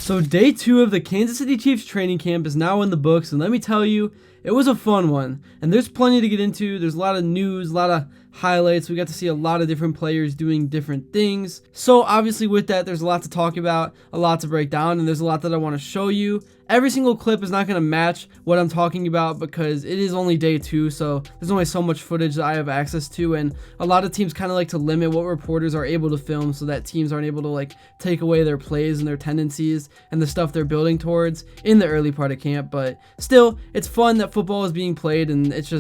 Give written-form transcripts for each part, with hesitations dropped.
So day 2 of the Kansas City Chiefs training camp is now in the books, and let me tell you, it was a fun one. And there's plenty to get into. There's a lot of news, a lot of highlights. We got to see a lot of different players doing different things. So obviously with that, there's a lot to talk about, a lot to break down, and there's a lot that I want to show you. Every single clip is not going to match what I'm talking about because it is only day 2, so there's only so much footage that I have access to, and a lot of teams kind of like to limit what reporters are able to film so that teams aren't able to take away their plays and their tendencies and the stuff they're building towards in the early part of camp. But still, it's fun that football is being played, and it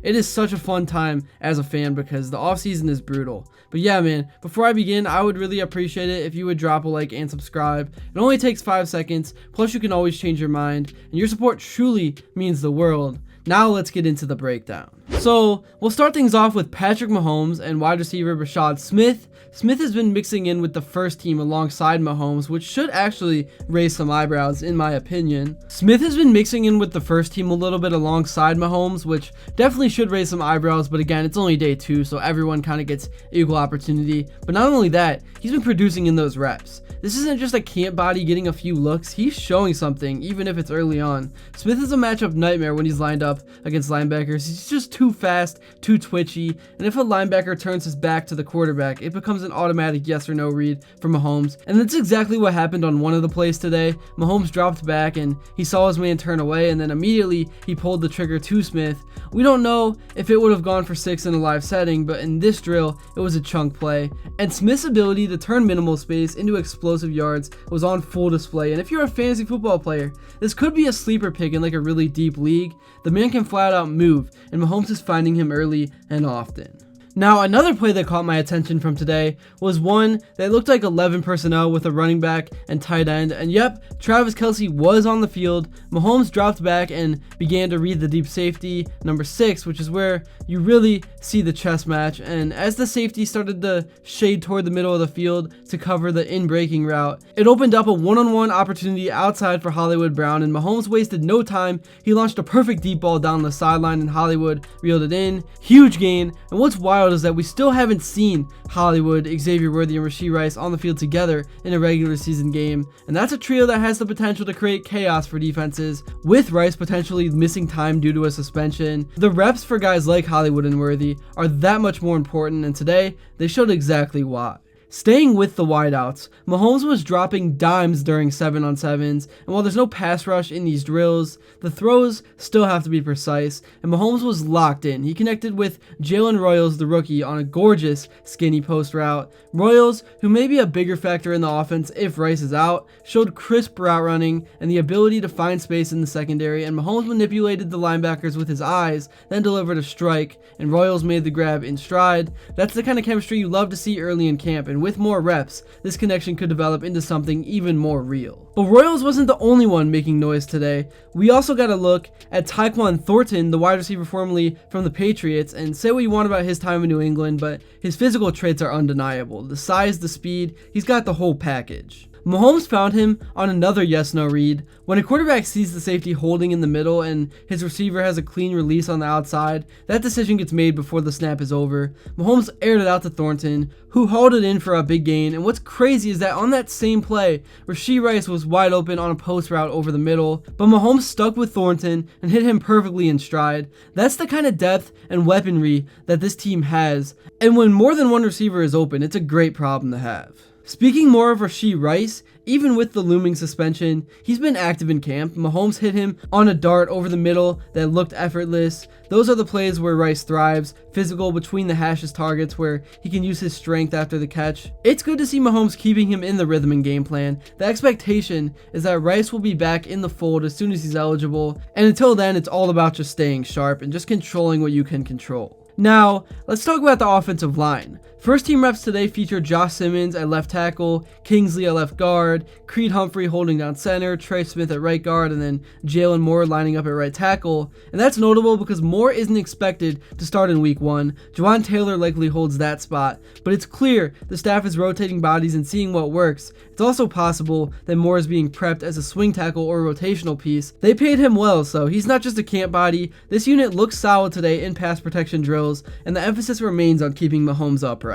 is such a fun time as a fan because the offseason is brutal. But yeah, man, before I begin, I would really appreciate it if you would drop a like and subscribe. It only takes 5 seconds, plus you can always change your mind, and your support truly means the world. Now let's get into the breakdown. So we'll start things off with Patrick Mahomes and wide receiver Rashee Smith. Smith has been mixing in with the first team alongside Mahomes, which should actually raise some eyebrows in my opinion. Smith has been mixing in with the first team a little bit alongside Mahomes, which definitely should raise some eyebrows, but again, it's only day 2, so everyone kind of gets equal opportunity. But not only that, he's been producing in those reps. This isn't just a camp body getting a few looks, he's showing something, even if it's early on. Smith is a matchup nightmare when he's lined up against linebackers. He's just too fast, too twitchy, and if a linebacker turns his back to the quarterback, it becomes an automatic yes or no read for Mahomes. And that's exactly what happened on one of the plays today. Mahomes dropped back and he saw his man turn away, and then immediately he pulled the trigger to Smith. We don't know if it would have gone for 6 in a live setting, but in this drill, it was a chunk play. And Smith's ability to turn minimal space into explosive yards was on full display. And if you're a fantasy football player, this could be a sleeper pick in a really deep league. The man can flat out move, and Mahomes is finding him early and often. Now, another play that caught my attention from today was one that looked like 11 personnel with a running back and tight end, and yep, Travis Kelce was on the field. Mahomes dropped back and began to read the deep safety, number 6, which is where you really see the chess match, and as the safety started to shade toward the middle of the field to cover the in-breaking route, it opened up a one-on-one opportunity outside for Hollywood Brown, and Mahomes wasted no time. He launched a perfect deep ball down the sideline, and Hollywood reeled it in. Huge gain, and what's wild is that we still haven't seen Hollywood, Xavier Worthy, and Rashee Rice on the field together in a regular season game, and that's a trio that has the potential to create chaos for defenses, with Rice potentially missing time due to a suspension. The reps for guys like Hollywood and Worthy are that much more important, and today they showed exactly why. Staying with the wideouts, Mahomes was dropping dimes during 7-on-7s, and while there's no pass rush in these drills, the throws still have to be precise, and Mahomes was locked in. He connected with Jalen Royals, the rookie, on a gorgeous skinny post route. Royals, who may be a bigger factor in the offense if Rice is out, showed crisp route running and the ability to find space in the secondary, and Mahomes manipulated the linebackers with his eyes, then delivered a strike, and Royals made the grab in stride. That's the kind of chemistry you love to see early in camp, and with more reps, this connection could develop into something even more real. But Royals wasn't the only one making noise today. We also got a look at Tyquan Thornton, the wide receiver formerly from the Patriots, and say what you want about his time in New England, but his physical traits are undeniable. The size, the speed, he's got the whole package. Mahomes found him on another yes-no read. When a quarterback sees the safety holding in the middle and his receiver has a clean release on the outside, that decision gets made before the snap is over. Mahomes aired it out to Thornton, who hauled it in for a big gain, and what's crazy is that on that same play, Rashee Rice was wide open on a post route over the middle, but Mahomes stuck with Thornton and hit him perfectly in stride. That's the kind of depth and weaponry that this team has, and when more than one receiver is open, it's a great problem to have. Speaking more of Rashee Rice, even with the looming suspension, he's been active in camp. Mahomes hit him on a dart over the middle that looked effortless. Those are the plays where Rice thrives, physical between the hashes targets where he can use his strength after the catch. It's good to see Mahomes keeping him in the rhythm and game plan. The expectation is that Rice will be back in the fold as soon as he's eligible, and until then, it's all about just staying sharp and just controlling what you can control. Now, let's talk about the offensive line. First team reps today feature Josh Simmons at left tackle, Kingsley at left guard, Creed Humphrey holding down center, Trey Smith at right guard, and then Jalen Moore lining up at right tackle. And that's notable because Moore isn't expected to start in week 1. Juwan Taylor likely holds that spot, but it's clear the staff is rotating bodies and seeing what works. It's also possible that Moore is being prepped as a swing tackle or rotational piece. They paid him well, so he's not just a camp body. This unit looks solid today in pass protection drills, and the emphasis remains on keeping Mahomes upright.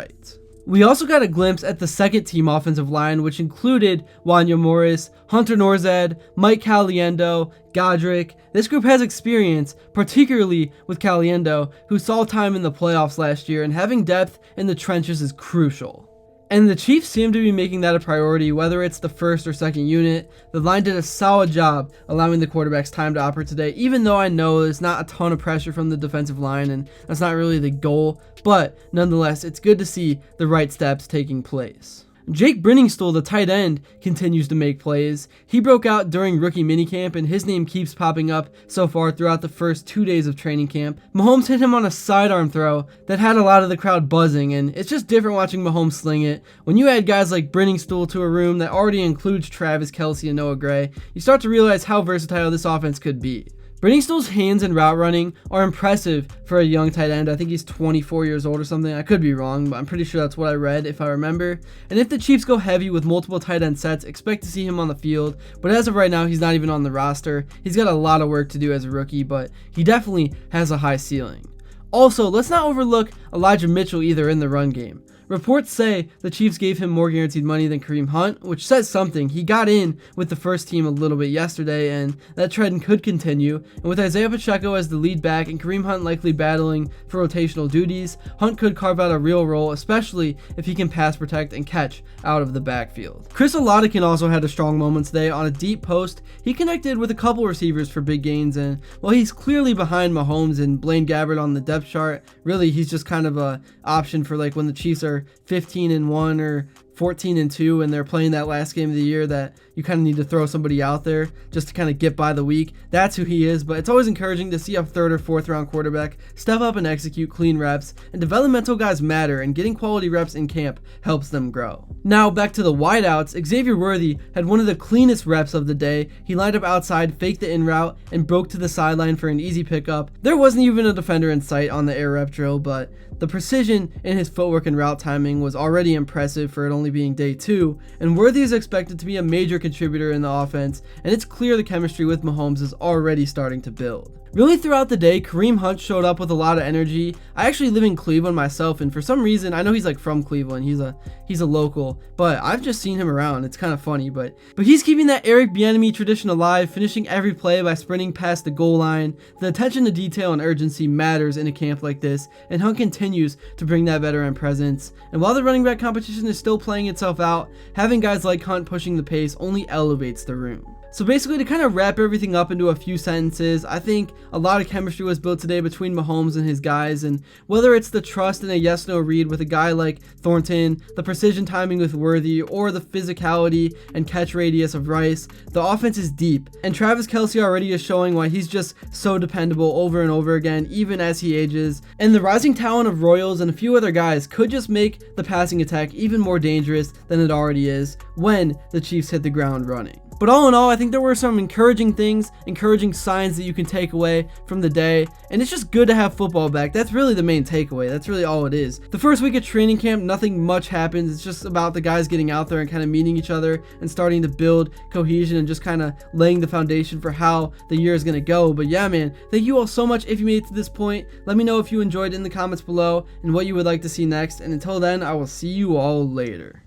We also got a glimpse at the second team offensive line, which included Wanya Morris, Hunter Norzad, Mike Caliendo, Godric. This group has experience, particularly with Caliendo, who saw time in the playoffs last year, and having depth in the trenches is crucial. And the Chiefs seem to be making that a priority, whether it's the first or second unit. The line did a solid job allowing the quarterbacks time to operate today, even though I know there's not a ton of pressure from the defensive line, and that's not really the goal. But nonetheless, it's good to see the right steps taking place. Jake Brenningstool, the tight end, continues to make plays. He broke out during rookie minicamp, and his name keeps popping up so far throughout the first 2 days of training camp. Mahomes hit him on a sidearm throw that had a lot of the crowd buzzing, and it's just different watching Mahomes sling it. When you add guys like Brenningstool to a room that already includes Travis Kelce and Noah Gray, you start to realize how versatile this offense could be. Brenningstool's hands and route running are impressive for a young tight end. I think he's 24 years old or something. I could be wrong, but I'm pretty sure that's what I read if I remember. And if the Chiefs go heavy with multiple tight end sets, expect to see him on the field. But as of right now, he's not even on the roster. He's got a lot of work to do as a rookie, but he definitely has a high ceiling. Also, let's not overlook Elijah Mitchell either in the run game. Reports say the Chiefs gave him more guaranteed money than Kareem Hunt, which says something. He got in with the first team a little bit yesterday, and that trend could continue. And with Isaiah Pacheco as the lead back and Kareem Hunt likely battling for rotational duties, Hunt could carve out a real role, especially if he can pass protect and catch out of the backfield. Chris Oladikin also had a strong moment today. On a deep post, he connected with a couple receivers for big gains, and while he's clearly behind Mahomes and Blaine Gabbert on the depth chart, really he's just kind of a option for like when the Chiefs are 15-1 or 14-2 and they're playing that last game of the year that you kind of need to throw somebody out there just to kind of get by the week. That's who he is, but it's always encouraging to see a third or fourth round quarterback step up and execute clean reps, and developmental guys matter, and getting quality reps in camp helps them grow. Now back to the wideouts. Xavier Worthy had one of the cleanest reps of the day. He lined up outside, faked the in route, and broke to the sideline for an easy pickup. There wasn't even a defender in sight on the air rep drill, but the precision in his footwork and route timing was already impressive for it only being day 2, and Worthy is expected to be a major contributor in the offense, and it's clear the chemistry with Mahomes is already starting to build. Really throughout the day, Kareem Hunt showed up with a lot of energy. I actually live in Cleveland myself, and for some reason, I know he's like from Cleveland. He's a local, but I've just seen him around. It's kind of funny, but he's keeping that Eric Bieniemy tradition alive, finishing every play by sprinting past the goal line. The attention to detail and urgency matters in a camp like this, and Hunt continues to bring that veteran presence. And while the running back competition is still playing itself out, having guys like Hunt pushing the pace only elevates the room. So basically, to kind of wrap everything up into a few sentences, I think a lot of chemistry was built today between Mahomes and his guys, and whether it's the trust in a yes-no read with a guy like Thornton, the precision timing with Worthy, or the physicality and catch radius of Rice, the offense is deep, and Travis Kelce already is showing why he's just so dependable over and over again, even as he ages, and the rising talent of Royals and a few other guys could just make the passing attack even more dangerous than it already is when the Chiefs hit the ground running. But all in all, I think there were some encouraging things, encouraging signs that you can take away from the day, and it's just good to have football back. That's really the main takeaway. That's really all it is. The first week of training camp, nothing much happens. It's just about the guys getting out there and kind of meeting each other and starting to build cohesion and just kind of laying the foundation for how the year is going to go. But yeah, man, thank you all so much if you made it to this point. Let me know if you enjoyed in the comments below and what you would like to see next. And until then, I will see you all later.